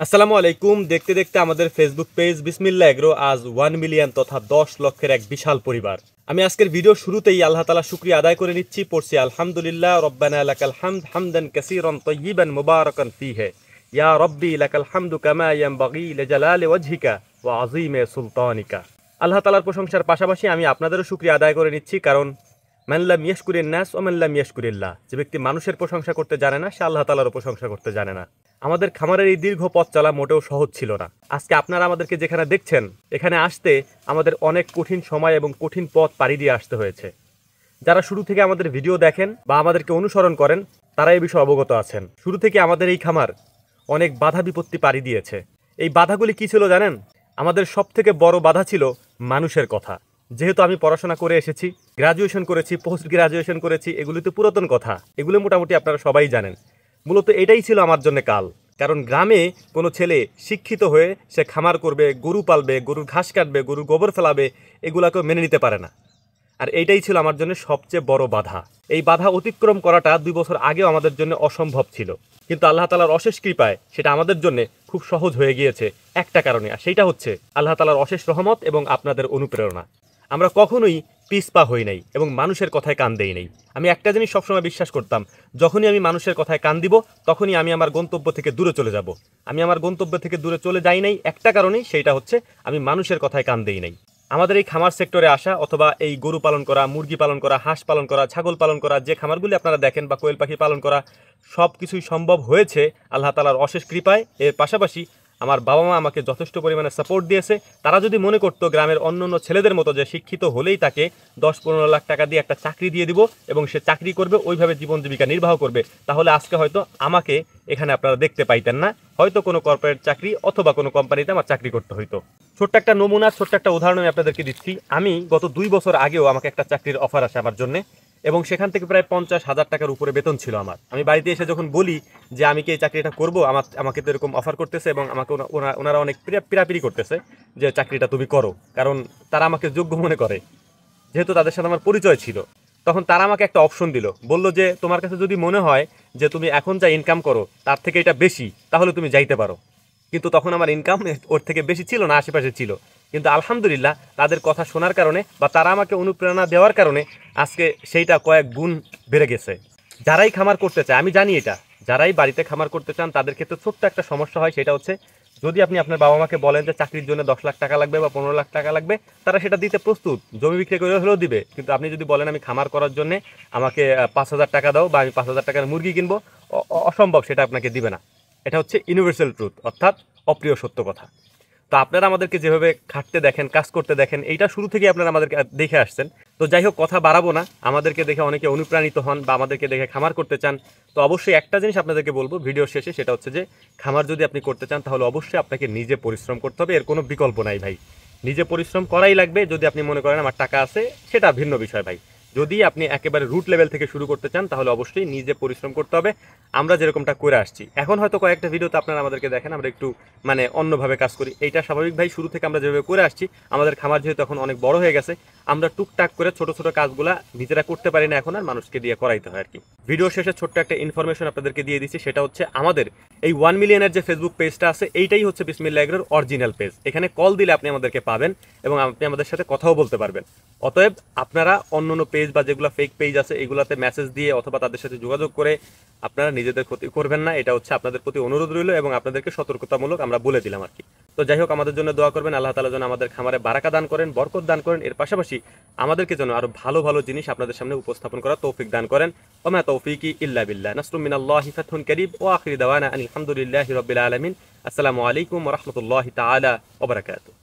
আসসালামু আলাইকুম। দেখতে দেখতে আমাদের ফেসবুক পেজ বিসমিল্লাহ এগ্রো আজ 1 মিলিয়ন তথা 10 লক্ষের এক বিশাল পরিবার। আমি আজকের ভিডিও শুরুতেই আল্লাহ তাআলা শুকরিয়া আদায় করে নিচ্ছি, পড়ছি আলহামদুলিল্লাহ রব্বানা লাকাল হামদ হামদান কাসীরান তাইয়িবান মুবারাকান ফীহি ইয়া রব্বি লাকাল হামদু কামা ইয়ানবাগি লিজালালি ওয়াজহিকা ওয়া আযীমি সুলতানিকা। আল্লাহ তাআলার প্রশংসার পাশাপাশি আমি আপনাদেরও শুকরিয়া আদায় করে নিচ্ছি, কারণ মান লাম ইয়াশকুরিন নাস ওয়া মান লাম ইয়াশকুরিল্লাহ, যে ব্যক্তি মানুষের প্রশংসা করতে জানে না সে আল্লাহ তাআলারও প্রশংসা করতে জানে না। আমাদের খামারের এই দীর্ঘ পথ চলা মোটেও সহজ ছিল না। আজকে আপনারা আমাদেরকে যেখানে দেখছেন, এখানে আসতে আমাদের অনেক কঠিন সময় এবং কঠিন পথ পাড়ি দিয়ে আসতে হয়েছে। যারা শুরু থেকে আমাদের ভিডিও দেখেন বা আমাদেরকে অনুসরণ করেন তারা এই বিষয়ে অবগত আছেন। শুরু থেকে আমাদের এই খামার অনেক বাধা বিপত্তি পাড়ি দিয়েছে। এই বাধাগুলি কি ছিল জানেন? আমাদের সব থেকে বড় বাধা ছিল মানুষের কথা। যেহেতু আমি পড়াশোনা করে এসেছি, গ্রাজুয়েশন করেছি, পোস্ট গ্রাজুয়েশন করেছি, এগুলি তো পুরাতন কথা, এগুলো মোটামুটি আপনারা সবাই জানেন। মূলত এটাই ছিল আমার জন্য কাল। কারণ গ্রামে কোনো ছেলে শিক্ষিত হয়ে সে খামার করবে, গরু পালবে, গরুর ঘাস কাটবে, গরুর গোবর ফেলাবে, এগুলাকেও মেনে নিতে পারে না। আর এইটাই ছিল আমার জন্য সবচেয়ে বড় বাধা। এই বাধা অতিক্রম করাটা 2 বছর আগেও আমাদের জন্য অসম্ভব ছিল, কিন্তু আল্লাহ তাআলার অশেষ কৃপায় সেটা আমাদের জন্য খুব সহজ হয়ে গিয়েছে একটা কারণে, আর সেইটা হচ্ছে আল্লাহ তাআলার অশেষ রহমত এবং আপনাদের অনুপ্রেরণা। আমরা কখনোই পিছপা হই নাই এবং মানুষের কথায় কান দেই নাই। আমি একটা জিনিস সবসময় বিশ্বাস করতাম, যখনই আমি মানুষের কথায় কান দিব তখনই আমি আমার গন্তব্য থেকে দূরে চলে যাব। আমি আমার গন্তব্য থেকে দূরে চলে যাই নাই একটা কারণেই, সেইটা হচ্ছে আমি মানুষের কথায় কান দেই নাই। আমাদের এই খামার সেক্টরে আসা অথবা এই গরু পালন করা, মুরগি পালন করা, হাঁস পালন করা, ছাগল পালন করা, যে খামারগুলি আপনারা দেখেন, বা কোয়েল পাখি পালন করা, সব কিছুই সম্ভব হয়েছে আল্লাহ তাআলার অশেষ কৃপায়। এর পাশাপাশি আমার বাবা মা আমাকে যথেষ্ট পরিমাণে সাপোর্ট দিয়েছে। তারা যদি মনে করতো গ্রামের অন্য অন্য ছেলেদের মতো যে শিক্ষিত হলেই তাকে 10-15 লাখ টাকা দিয়ে একটা চাকরি দিয়ে দিব এবং সে চাকরি করবে, ওইভাবে জীবন জীবিকা নির্বাহ করবে, তাহলে আজকে হয়তো আমাকে এখানে আপনারা দেখতে পাইতেন না। হয়তো কোনো কর্পোরেট চাকরি অথবা কোনো কোম্পানিতে আমার চাকরি করতে হইতো। ছোট্ট একটা নমুনা, ছোট্ট একটা উদাহরণ আমি আপনাদেরকে দিচ্ছি। আমি গত 2 বছর আগেও আমাকে একটা চাকরির অফার আসে আমার জন্য, এবং সেখান থেকে প্রায় 50,000 টাকার উপরে বেতন ছিল আমার। আমি বাড়িতে এসে যখন বলি যে আমি কি এই চাকরিটা করবো, আমাকে তো এরকম অফার করতেছে এবং আমাকে ওনারা অনেক পিরাপিরি করতেছে যে চাকরিটা তুমি করো, কারণ তারা আমাকে যোগ্য মনে করে, যেহেতু তাদের সাথে আমার পরিচয় ছিল। তখন তারা আমাকে একটা অপশন দিল, বলল যে তোমার কাছে যদি মনে হয় যে তুমি এখন যা ইনকাম করো তার থেকে এটা বেশি, তাহলে তুমি যাইতে পারো। কিন্তু তখন আমার ইনকাম ওর থেকে বেশি ছিল না, আশেপাশে ছিল। কিন্তু আলহামদুলিল্লাহ তাদের কথা শোনার কারণে বা তারা আমাকে অনুপ্রেরণা দেওয়ার কারণে আজকে সেইটা কয়েক গুণ বেড়ে গেছে। যারাই খামার করতে চায়, আমি জানি এটা, যারাই বাড়িতে খামার করতে চান তাদের ক্ষেত্রে ছোট্ট একটা সমস্যা হয়, সেটা হচ্ছে যদি আপনি আপনার বাবা মাকে বলেন যে চাকরির জন্য 10 লাখ টাকা লাগবে বা 15 লাখ টাকা লাগবে, তারা সেটা দিতে প্রস্তুত, জমি বিক্রি করে হলেও দিবে। কিন্তু আপনি যদি বলেন আমি খামার করার জন্য আমাকে 5,000 টাকা দাও বা আমি 5,000 টাকার মুরগি কিনবো, অসম্ভব, সেটা আপনাকে দিবে না। এটা হচ্ছে ইউনিভার্সাল ট্রুথ, অর্থাৎ অপ্রিয় সত্য কথা। তো আপনারা আমাদেরকে যেভাবে খাটতে দেখেন, কাজ করতে দেখেন, এইটা শুরু থেকে আপনারা আমাদেরকে দেখে আসছেন। তো যাই হোক, কথা বাড়াবো না। আমাদেরকে দেখে অনেকে অনুপ্রাণিত হন বা আমাদেরকে দেখে খামার করতে চান। তো অবশ্যই একটা জিনিস আপনাদেরকে বলবো ভিডিও শেষে, সেটা হচ্ছে যে খামার যদি আপনি করতে চান তাহলে অবশ্যই আপনাকে নিজে পরিশ্রম করতে হবে, এর কোনো বিকল্প নাই ভাই। নিজে পরিশ্রম করাই লাগবে। যদি আপনি মনে করেন আমার টাকা আছে, সেটা ভিন্ন বিষয় ভাই। যদি আপনি একেবারে রুট লেভেল থেকে শুরু করতে চান তাহলে অবশ্যই নিজে পরিশ্রম করতে হবে। আমরা যেরকমটা করে আসছি, এখন হয়তো কয়েকটা ভিডিওতে আপনারা আমাদেরকে দেখেন আমরা একটু অন্যভাবে কাজ করি, এইটা স্বাভাবিক ভাই। শুরু থেকে আমরা যেভাবে করে আসছি, আমাদের খামার যেহেতু এখন অনেক বড় হয়ে গেছে, আমরা টুকটাক করে ছোট ছোট কাজগুলা নিজেরা করতে পারি না এখন, আর মানুষকে দিয়ে করাইতে হয় আর কি। ভিডিও শেষে ছোট্ট একটা ইনফরমেশন আপনাদেরকে দিয়ে দিচ্ছি, সেটা হচ্ছে আমাদের এই 1 মিলিয়নের যে ফেসবুক পেজটা আছে, এইটাই হচ্ছে বিসমিল্লাহ এগ্রোর অরিজিনাল পেজ। এখানে কল দিলে আপনি আমাদেরকে পাবেন এবং আপনি আমাদের সাথে কথাও বলতে পারবেন। অতএব আপনারা অন্য অন্য পেজ বা যেগুলো ফেক পেজ আছে এগুলাতে মেসেজ দিয়ে অথবা তাদের সাথে যোগাযোগ করে আপনারা নিজেদের ক্ষতি করবেন না। এটা হচ্ছে আপনাদের প্রতি অনুরোধ রইল এবং আপনাদেরকে সতর্কতামূলক আমরা বলে দিলাম আর কি। তো যাই হোক, আমাদের জন্য দোয়া করবেন, আল্লাহ তাআলা যেন আমাদের খামারে বারাকা দান করেন, বরকত দান করেন। এর পাশাপাশি আমাদেরকে যেন আরো ভালো ভালো জিনিস আপনাদের সামনে উপস্থাপন করার তৌফিক দান করেন। ওয়া মা তৌফিকি ইল্লা বিল্লাহ। নাসরুম মিনাল্লাহি ফাতহুন কারীব ওয়া আখিরু দাওয়ানা আলহামদুলিল্লাহি রাব্বিল আলামিন। আসসালামু আলাইকুম ওয়া রাহমাতুল্লাহি তাআলা ওয়া বারাকাতুহু।